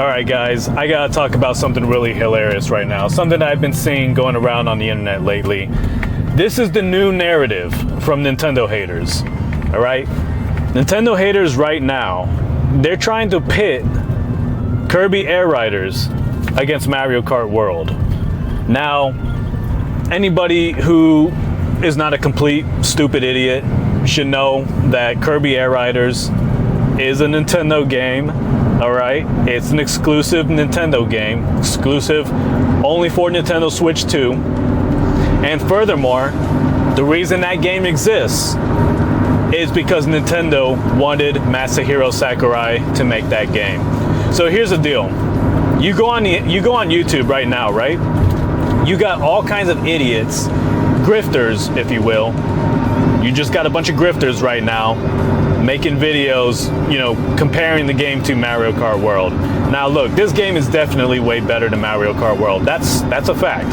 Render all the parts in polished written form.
Alright guys, I gotta talk about something really hilarious right now. Something I've been seeing going around on the internet lately. This is the new narrative from Nintendo haters. Alright? Nintendo haters right now, they're trying to pit Kirby Air Riders against Mario Kart World. Now, anybody who is not a complete stupid idiot should know that Kirby Air Riders is a Nintendo game. Alright, it's an exclusive Nintendo game, exclusive only for Nintendo Switch 2. And furthermore, the reason that game exists is because Nintendo wanted Masahiro Sakurai to make that game. So here's the deal. You go on YouTube right now, right? You got all kinds of idiots, grifters, if you will. You just got a bunch of grifters right now making videos, you know, comparing the game to Mario Kart World. Now look, this game is definitely way better than Mario Kart World. That's a fact.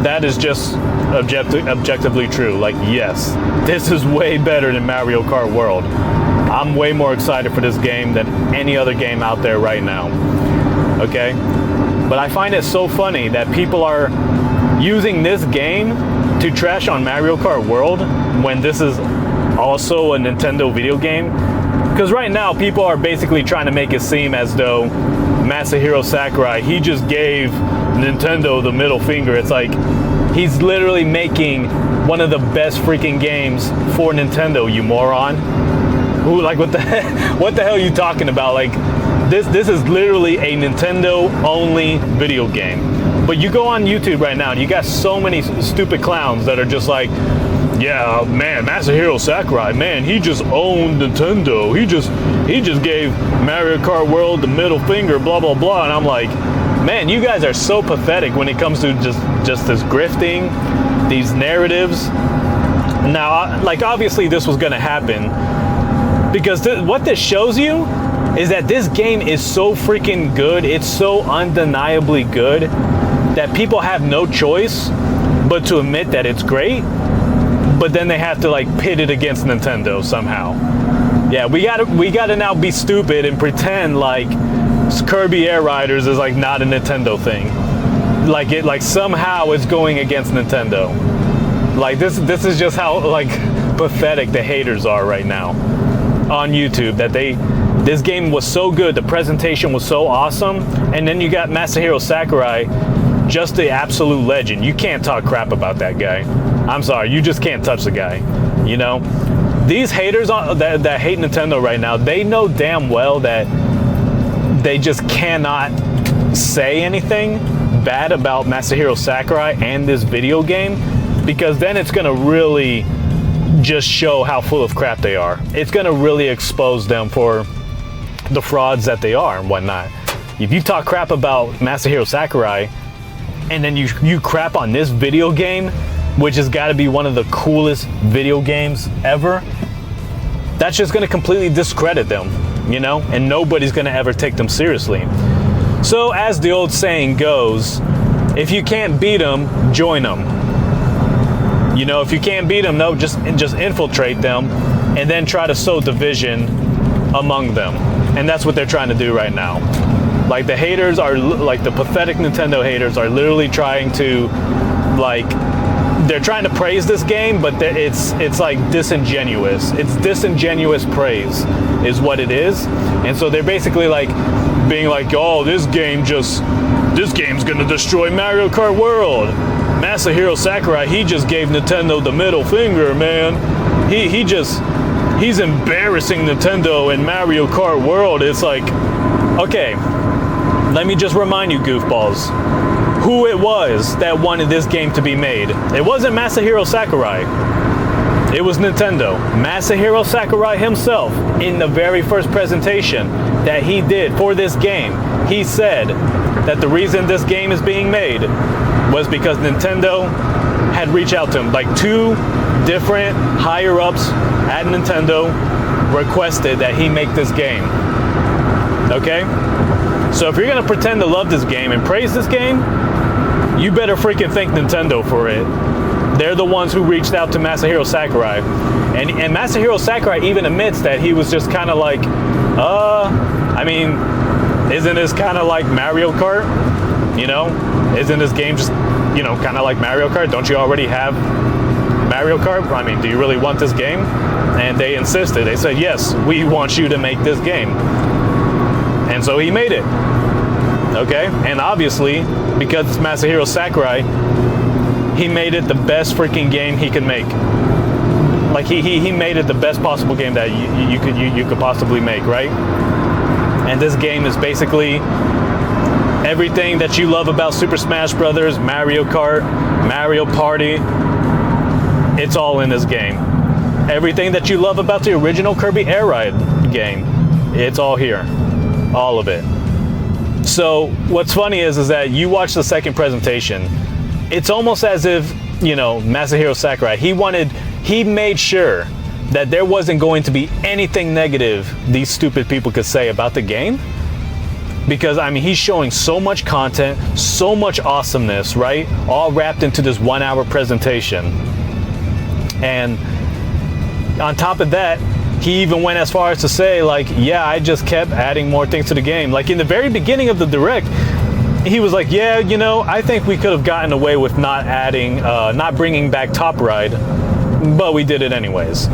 That is just objectively true. Like, yes, this is way better than Mario Kart World. I'm way more excited for this game than any other game out there right now. Okay? But I find it so funny that people are using this game to trash on Mario Kart World when this is also a Nintendo video game. Because right now people are basically trying to make it seem as though Masahiro Sakurai, he just gave Nintendo the middle finger. It's like he's literally making one of the best freaking games for Nintendo, you moron. Who, like, what the hell are you talking about? Like, this is literally a Nintendo only video game. But you go on YouTube right now and you got so many stupid clowns that are just like, yeah, man, Masahiro Sakurai, man, he just owned Nintendo. He just gave Mario Kart World the middle finger, blah, blah, blah. And I'm like, man, you guys are so pathetic when it comes to just this grifting, these narratives. Now, like, obviously this was gonna happen because what this shows you is that this game is so freaking good. It's so undeniably good that people have no choice but to admit that it's great. But then they have to, like, pit it against Nintendo somehow. Yeah, we gotta now be stupid and pretend like Kirby Air Riders is, like, not a Nintendo thing. Like somehow it's going against Nintendo. Like, this is just how, like, pathetic the haters are right now on YouTube. That this game was so good, the presentation was so awesome, and then you got Masahiro Sakurai, just the absolute legend. You can't talk crap about that guy. I'm sorry, you just can't touch the guy, you know? These haters that hate Nintendo right now, they know damn well that they just cannot say anything bad about Masahiro Sakurai and this video game, because then it's gonna really just show how full of crap they are. It's gonna really expose them for the frauds that they are and whatnot. If you talk crap about Masahiro Sakurai, and then you crap on this video game, which has got to be one of the coolest video games ever, that's just going to completely discredit them, you know, and nobody's going to ever take them seriously. So as the old saying goes, if you can't beat them, join them. You know, if you can't beat them, no, just infiltrate them and then try to sow division among them. And that's what they're trying to do right now. Like, the haters are, like, the pathetic Nintendo haters are literally trying to, like, they're trying to praise this game, but it's like disingenuous. It's disingenuous praise is what it is. And so they're basically like being like, oh, this game's gonna destroy Mario Kart World. Masahiro Sakurai, he just gave Nintendo the middle finger, man. He's embarrassing Nintendo in Mario Kart World. It's like, okay, let me just remind you goofballs who it was that wanted this game to be made. It wasn't Masahiro Sakurai. It was Nintendo. Masahiro Sakurai himself, in the very first presentation that he did for this game, he said that the reason this game is being made was because Nintendo had reached out to him. Like, 2 different higher-ups at Nintendo requested that he make this game. Okay? So if you're gonna pretend to love this game and praise this game, you better freaking thank Nintendo for it. They're the ones who reached out to Masahiro Sakurai. And Masahiro Sakurai even admits that he was just kind of like, I mean, isn't this kind of like Mario Kart? You know, isn't this game just, you know, kind of like Mario Kart? Don't you already have Mario Kart? I mean, do you really want this game? And they insisted. They said, yes, we want you to make this game. And so he made it. Okay? And obviously, because it's Masahiro Sakurai, he made it the best freaking game he could make. Like he made it the best possible game that you could possibly make, right? And this game is basically everything that you love about Super Smash Brothers, Mario Kart, Mario Party. It's all in this game. Everything that you love about the original Kirby Air Ride game, it's all here. All of it. So what's funny is that you watch the second presentation, it's almost as if, you know, Masahiro Sakurai, he made sure that there wasn't going to be anything negative these stupid people could say about the game. Because, I mean, he's showing so much content, so much awesomeness, right? All wrapped into this 1 hour presentation. And on top of that, he even went as far as to say, like, yeah, I just kept adding more things to the game. Like, in the very beginning of the Direct, he was like, yeah, you know, I think we could have gotten away with not adding, not bringing back Top Ride, but we did it anyways.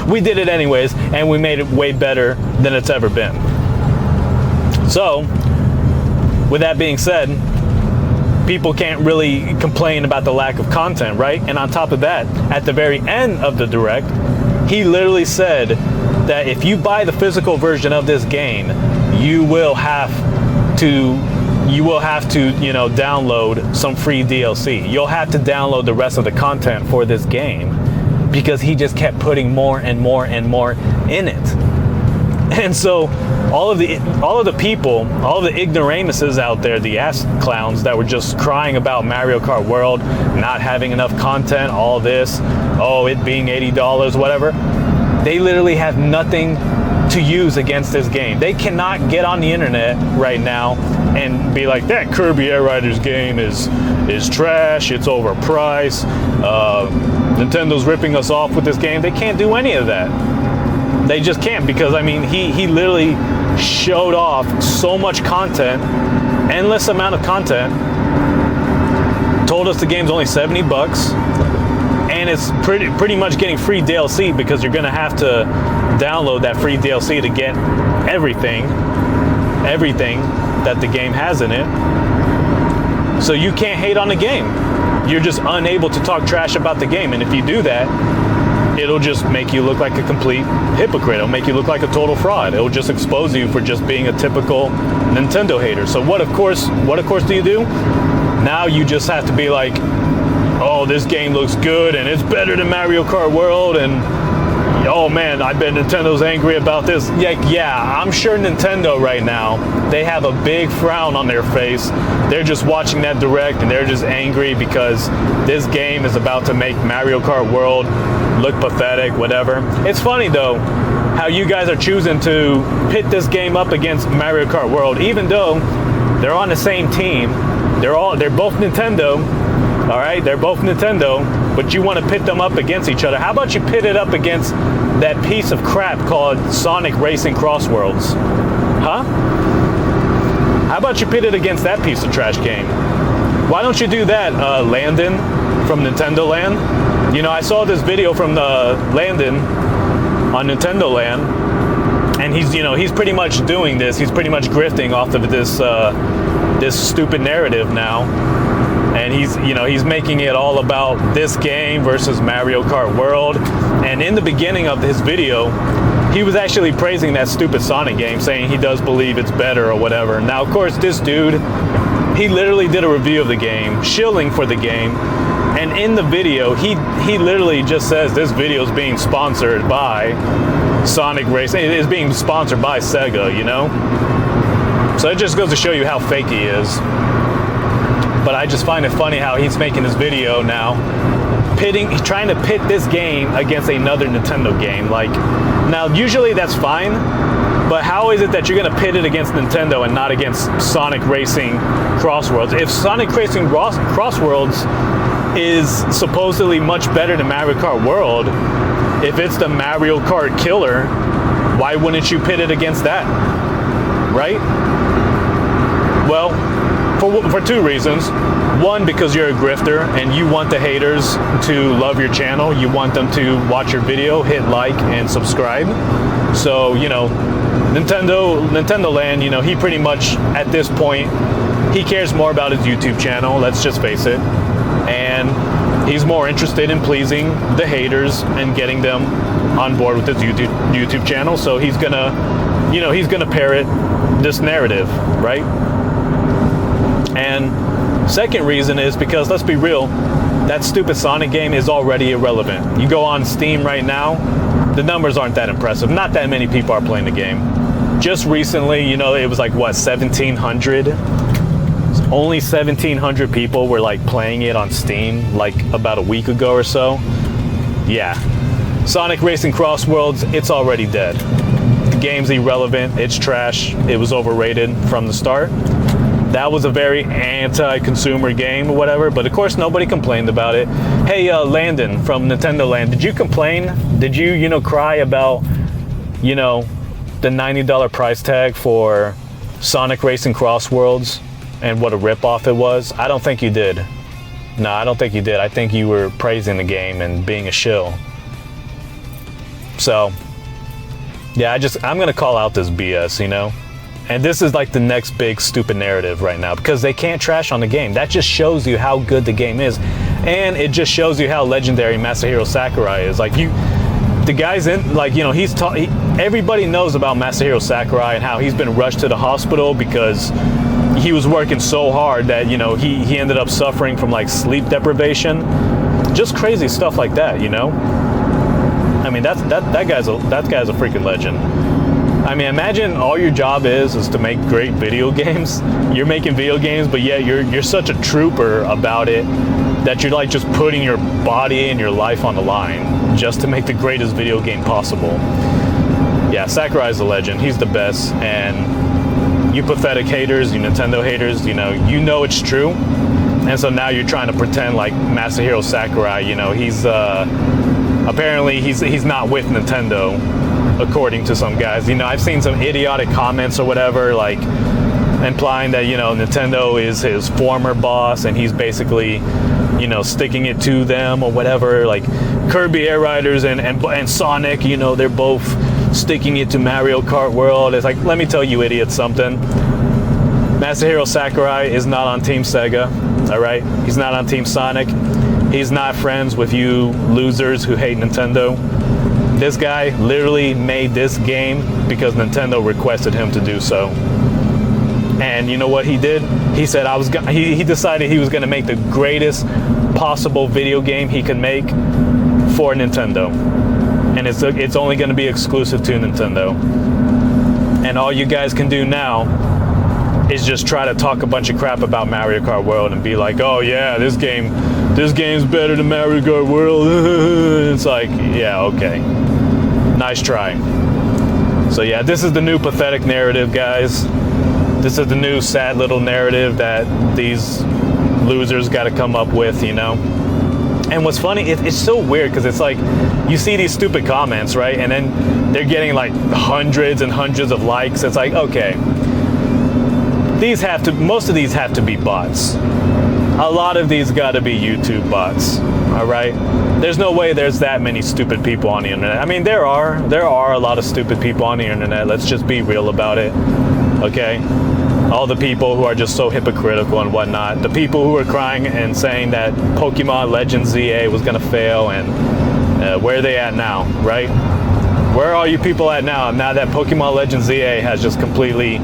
We did it anyways, and we made it way better than it's ever been. So, with that being said, people can't really complain about the lack of content, right? And on top of that, at the very end of the Direct, he literally said that if you buy the physical version of this game, you will have to, you know, download some free DLC. You'll have to download the rest of the content for this game, because he just kept putting more and more and more in it. And so all of the people, all of the ignoramuses out there, the ass clowns that were just crying about Mario Kart World not having enough content, all this, oh, it being $80, whatever, they literally have nothing to use against this game. They cannot get on the internet right now and be like, that Kirby Air Riders game is trash, it's overpriced, Nintendo's ripping us off with this game. They can't do any of that. They just can't, because, I mean, he literally showed off so much content, endless amount of content, told us the game's only $70, and it's pretty much getting free DLC, because you're gonna have to download that free DLC to get everything that the game has in it. So you can't hate on the game. You're just unable to talk trash about the game, and if you do that, it'll just make you look like a complete hypocrite. It'll make you look like a total fraud. It'll just expose you for just being a typical Nintendo hater. So what of course do you do? Now you just have to be like, oh, this game looks good and it's better than Mario Kart World, and oh man, I bet Nintendo's angry about this. Yeah, I'm sure Nintendo right now, they have a big frown on their face. They're just watching that Direct and they're just angry because this game is about to make Mario Kart World look pathetic, whatever. It's funny though, how you guys are choosing to pit this game up against Mario Kart World, even though they're on the same team. They're both Nintendo, all right? They're both Nintendo, but you want to pit them up against each other. How about you pit it up against that piece of crap called Sonic Racing Crossworlds? Huh? How about you pit it against that piece of trash game? Why don't you do that, Landon from Nintendo Land? You know, I saw this video from Landon on Nintendo Land, and he's pretty much doing this. He's pretty much grifting off of this stupid narrative now, and he's making it all about this game versus Mario Kart World. And in the beginning of his video, he was actually praising that stupid Sonic game, saying he does believe it's better or whatever. Now, of course, this dude, he literally did a review of the game, shilling for the game. And in the video, he literally just says this video is being sponsored by Sonic Racing. It is being sponsored by Sega, you know? So it just goes to show you how fake he is. But I just find it funny how he's making this video now, trying to pit this game against another Nintendo game. Like, now usually that's fine, but how is it that you're gonna pit it against Nintendo and not against Sonic Racing Crossworlds? If Sonic Racing Crossworlds is supposedly much better than Mario Kart World, if it's the Mario Kart killer, why wouldn't you pit it against that, right? Well, for two reasons. One, because you're a grifter and you want the haters to love your channel. You want them to watch your video, hit like, and subscribe. So, you know, Nintendo Land, you know, he pretty much, at this point, he cares more about his YouTube channel, let's just face it. And he's more interested in pleasing the haters and getting them on board with his YouTube channel. So he's gonna, you know, he's gonna parrot this narrative, right? And second reason is because, let's be real, that stupid Sonic game is already irrelevant. You go on Steam right now, the numbers aren't that impressive. Not that many people are playing the game. Just recently, you know, it was like, what, 1,700? Only 1,700 people were like playing it on Steam like about a week ago or so. Yeah. Sonic Racing Cross Worlds, it's already dead. The game's irrelevant, it's trash, it was overrated from the start. That was a very anti-consumer game or whatever, but of course nobody complained about it. Hey, Landon from Nintendo Land, did you complain? Did you, you know, cry about, you know, the $90 price tag for Sonic Racing Cross Worlds and what a ripoff it was? I don't think you did. No, I don't think you did. I think you were praising the game and being a shill. So, yeah, I'm gonna call out this BS, you know? And this is like the next big stupid narrative right now, because they can't trash on the game. That just shows you how good the game is. And it just shows you how legendary Masahiro Sakurai is. Like, the guy's in, like, you know, everybody knows about Masahiro Sakurai and how he's been rushed to the hospital because he was working so hard that, you know, he ended up suffering from like sleep deprivation. Just crazy stuff like that, you know? I mean, that guy's a freaking legend. I mean, imagine all your job is to make great video games. You're making video games, but yet you're such a trooper about it that you're like just putting your body and your life on the line just to make the greatest video game possible. Yeah, Sakurai's a legend. He's the best. And you pathetic haters, you Nintendo haters, you know it's true. And so now you're trying to pretend like Masahiro Sakurai, you know, he's apparently he's not with Nintendo, according to some guys. You know, I've seen some idiotic comments or whatever, like implying that, you know, Nintendo is his former boss and he's basically, you know, sticking it to them or whatever. Like Kirby Air Riders and Sonic, you know, they're both sticking it to Mario Kart World. It's like, let me tell you idiots something. Masahiro Sakurai is not on Team Sega, all right? He's not on Team Sonic. He's not friends with you losers who hate Nintendo. This guy literally made this game because Nintendo requested him to do so. And you know what he did? He said he decided he was going to make the greatest possible video game he could make for Nintendo. And it's only going to be exclusive to Nintendo. And all you guys can do now is just try to talk a bunch of crap about Mario Kart World and be like, oh yeah, this game's better than Mario Kart World. It's like, yeah, okay. Nice try. So yeah, this is the new pathetic narrative, guys. This is the new sad little narrative that these losers got to come up with, you know? And what's funny, it's so weird because it's like, you see these stupid comments, right? And then they're getting like hundreds and hundreds of likes. It's like, okay, most of these have to be bots. A lot of these got to be YouTube bots, all right? There's no way there's that many stupid people on the internet. I mean, there are a lot of stupid people on the internet. Let's just be real about it, okay? All the people who are just so hypocritical and whatnot. The people who are crying and saying that Pokemon Legends ZA was gonna fail, and where are they at now, right? Where are you people at now? Now that Pokemon Legends ZA has just completely,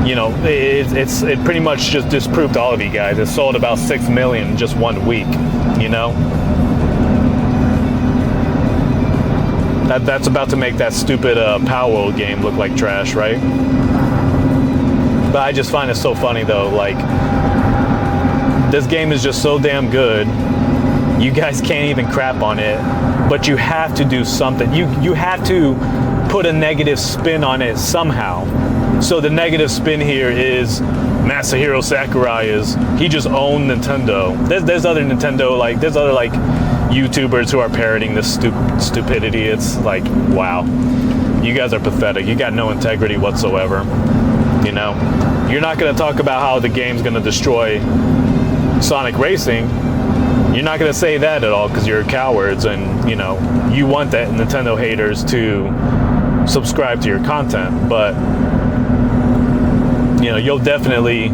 you know, it pretty much just disproved all of you guys. It sold about 6 million in just 1 week, you know? That's about to make that stupid Power World game look like trash, right? But I just find it so funny though, like, this game is just so damn good, you guys can't even crap on it, but you have to do something. You have to put a negative spin on it somehow. So the negative spin here is Masahiro Sakurai he just owned Nintendo. There's other Nintendo, like, there's other like YouTubers who are parroting this stupidity. It's like, wow, you guys are pathetic. You got no integrity whatsoever. You know, you're not going to talk about how the game's going to destroy Sonic Racing. You're not going to say that at all because you're cowards, and you know you want that Nintendo haters to subscribe to your content, but you know you'll definitely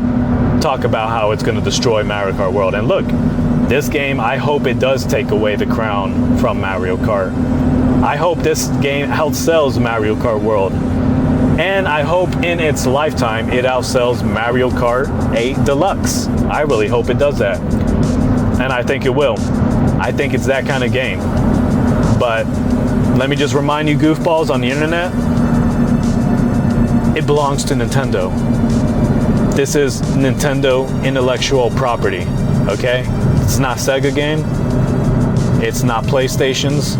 talk about how it's going to destroy Mario Kart World. And look, this game, I hope it does take away the crown from Mario Kart. I hope this game outsells Mario Kart World, and I hope in its lifetime it outsells Mario Kart 8 Deluxe. I really hope it does that, and I think it will. I think it's that kind of game. But let me just remind you goofballs on the internet, it belongs to Nintendo. This is Nintendo intellectual property, okay? It's not Sega game. It's not PlayStation's.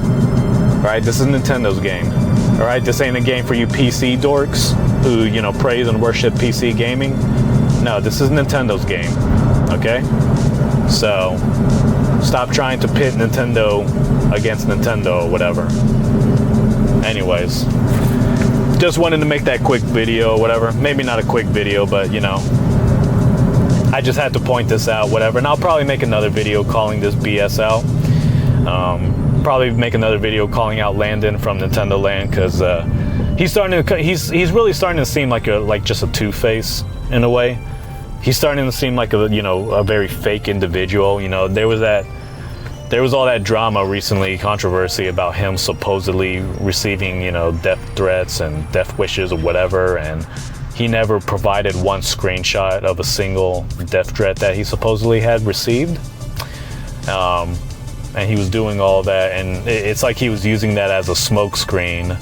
All right, this is Nintendo's game. All right, this ain't a game for you PC dorks who, you know, praise and worship PC gaming. No, this is Nintendo's game, okay? So stop trying to pit Nintendo against Nintendo or whatever. Anyways, just wanted to make that quick video or whatever. Maybe not a quick video, but you know, I just had to point this out, whatever. And I'll probably make another video calling this BS out. Probably make another video calling out Landon from Nintendo Land, because he's really starting to seem like just a two-face in a way. He's starting to seem like a very fake individual. You know, there was all that drama recently, controversy about him supposedly receiving, you know, death threats and death wishes or whatever, and he never provided one screenshot of a single death threat that he supposedly had received. And he was doing all that, and it's like he was using that as a smokescreen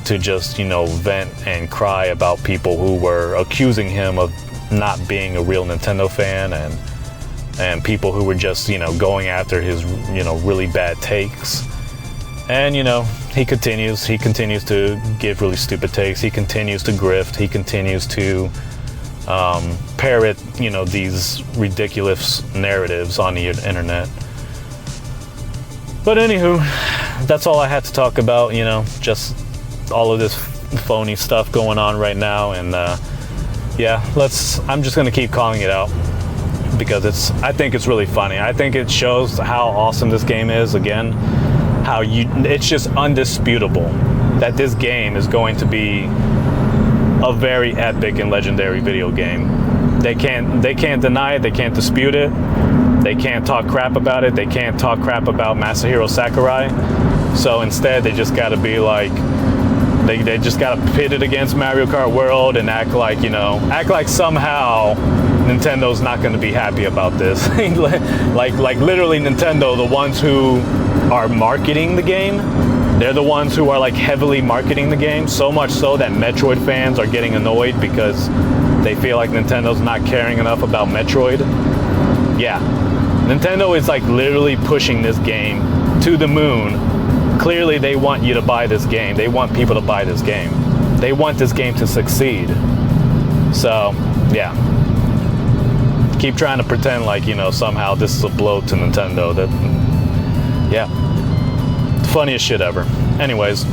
to just, you know, vent and cry about people who were accusing him of not being a real Nintendo fan, and people who were just, you know, going after his, you know, really bad takes. And, you know, he continues to give really stupid takes. He continues to grift. He continues to parrot, you know, these ridiculous narratives on the internet. But anywho, that's all I had to talk about, you know, just all of this phony stuff going on right now. And yeah, I'm just going to keep calling it out, because I think it's really funny. I think it shows how awesome this game is. Again, it's just undisputable that this game is going to be a very epic and legendary video game. They can't deny it. They can't dispute it. They can't talk crap about it. They can't talk crap about Masahiro Sakurai. So instead, they just got to be like, they just got to pit it against Mario Kart World and act like somehow Nintendo's not going to be happy about this. like literally Nintendo, the ones who are marketing the game, they're the ones who are like heavily marketing the game, so much so that Metroid fans are getting annoyed because they feel like Nintendo's not caring enough about Metroid. Yeah, Nintendo is like literally pushing this game to the moon. Clearly they want you to buy this game. They want people to buy this game. They want this game to succeed. So, yeah. Keep trying to pretend like, you know, somehow this is a blow to Nintendo. Yeah. Funniest shit ever. Anyways,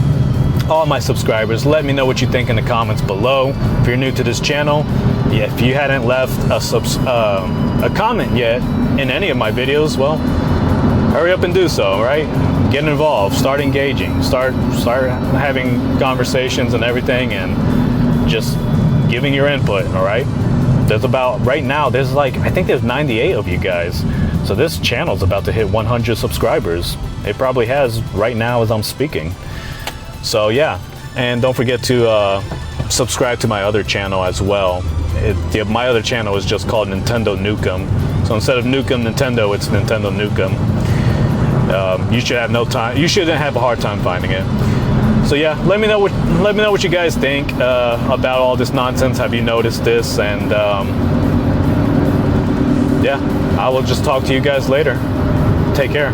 all my subscribers, let me know what you think in the comments below. If you're new to this channel, yeah, if you hadn't left a comment yet in any of my videos, well, hurry up and do so, right? Get involved, start engaging, start having conversations and everything, and just giving your input, all right? Right now, there's like, I think there's 98 of you guys. So this channel's about to hit 100 subscribers. It probably has right now as I'm speaking. So yeah, and don't forget to subscribe to my other channel as well. My other channel is just called Nintendo Nukem. So instead of Nukem Nintendo, it's Nintendo Nukem. You should have no time. You shouldn't have a hard time finding it. So yeah, let me know what you guys think about all this nonsense. Have you noticed this? And yeah, I will just talk to you guys later. Take care.